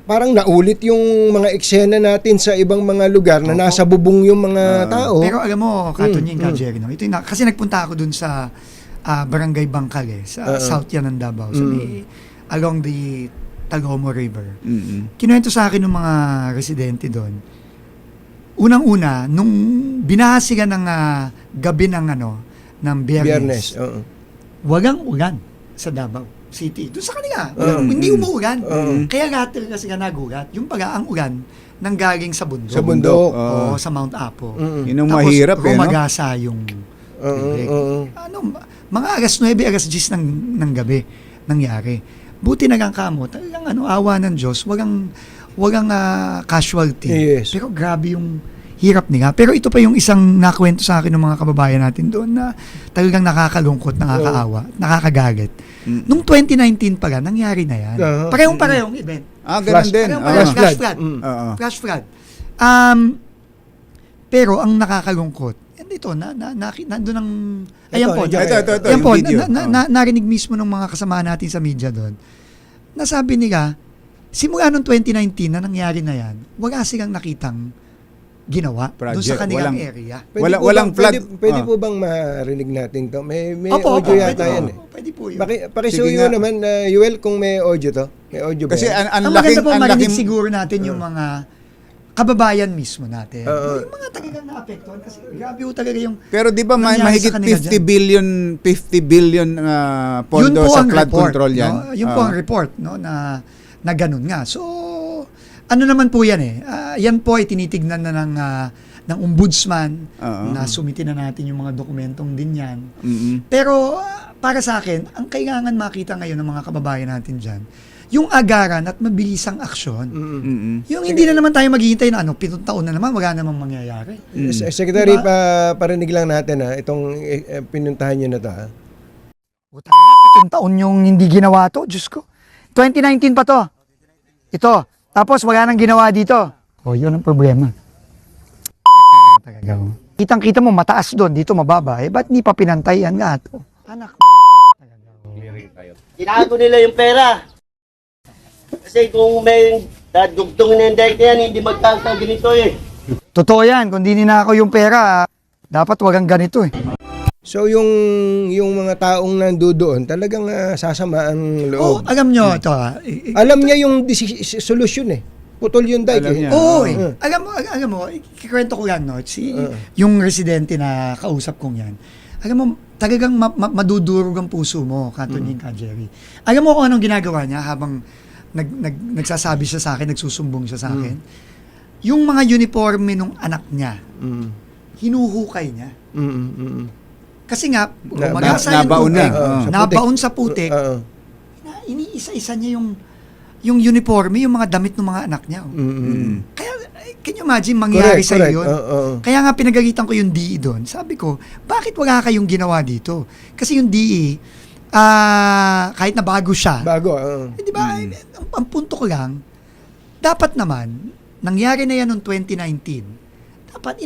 parang naulit yung mga eksena natin sa ibang mga lugar na nasa bubong yung mga tao. Pero alam mo, Katunying, Jerry, no? Ito yung, kasi nagpunta ako dun sa Barangay Bangkal, sa South yan ng Davao. So, along the Taghomo River. Kinuwento sa akin ng mga residente doon. Unang-una, nung binahasigan ng gabi ng Biyernes, wagang ulan sa Davao City. Doon sa kanila, hindi umuulan. Kaya ratil kasi nga nagulat. Yung ang ulan nanggaling sa bundok. Sa bundok. O sa Mount Apo. Yun ang Tapos mahirap rumagasa yung tubig. Mga alas 9, alas 10 ng gabi nangyari. Buti na lang kamo, talagang awa ng Diyos, walang casualty. Yes. Pero grabe yung hirap nila. Pero ito pa yung isang nakwento sa akin ng mga kababayan natin doon na talagang nakakalungkot, nakakaawa, nakakagalit. Nung 2019 pa lang, nangyari na yan. Parehong event. Ganun din. Flash flood. Flash flood. Pero ang nakakalungkot, ito, nandun ang... Ayan po. Ayan po, narinig mismo ng mga kasama natin sa media doon. Nasabi nila, simula noong 2019 na nangyari na yan, wala silang nakitang ginawa doon sa kanilang area. Walang flood. Pwede po bang marinig natin to? May audio yata yan. Pwede po yun. Pakisuyo naman, Yuel, kung may audio to. May audio ba? Kasi yan? ang maganda po marinig siguro natin yung mga kababayan mismo natin. Yung mga talagang naapektuhan kasi grabe po talaga yung... Pero di ba mahigit 50 billion pondo sa flood report, control yan? No? Yun po ang report, no, na ganun nga. So, ano naman po yan yan po ay tinitignan na ng ombudsman na sumitin na natin yung mga dokumentong din yan. Pero para sa akin, ang kailangan makita ngayon ng mga kababayan natin dyan, yung agaran at mabilisang aksyon. Yung hindi na naman tayo maghihintay na 7 taon na naman, wala namang mangyayari. Secretary, parinig lang natin itong pinuntahan nyo na to. Utang na, 7 taon yung hindi ginawa to, Diyos ko. 2019 pa to. Ito. Tapos wala nang ginawa dito. Yun ang problema. Kitang-kita mo, mataas doon, dito mababa. Ba't hindi pa pinantay yan nga ito? Anak mo. Tinago nila yung pera. Kasi kung may dugtong na yan, hindi magkakaganito Totoo yan, kung di ninakaw yung pera, dapat wagang ganito So yung mga taong nandoon talagang sasama ang loob. Alam nyo ito alam niya yung solusyon Putol yung dike. Alam mo, kikwento ko yan, yung residente na kausap kong yan. Alam mo, talagang madudurog ang puso mo, Katunying, Jerry. Alam mo kung anong ginagawa niya habang nagsasabi siya sa akin, nagsusumbong siya sa akin? Yung mga uniforme ng anak niya, hinuhukay niya. Kasi nga, nabaon sa putik, iniisa-isa niya yung uniforme, yung mga damit ng mga anak niya. Kaya, can you imagine, mangyari sa yun? Kaya nga pinagalitan ko yung DE doon. Sabi ko, bakit wala kayong ginawa dito? Kasi yung DE, kahit na bago siya. Di ba? Ang punto ko lang, dapat naman, nangyari na yan noong 2019, dapat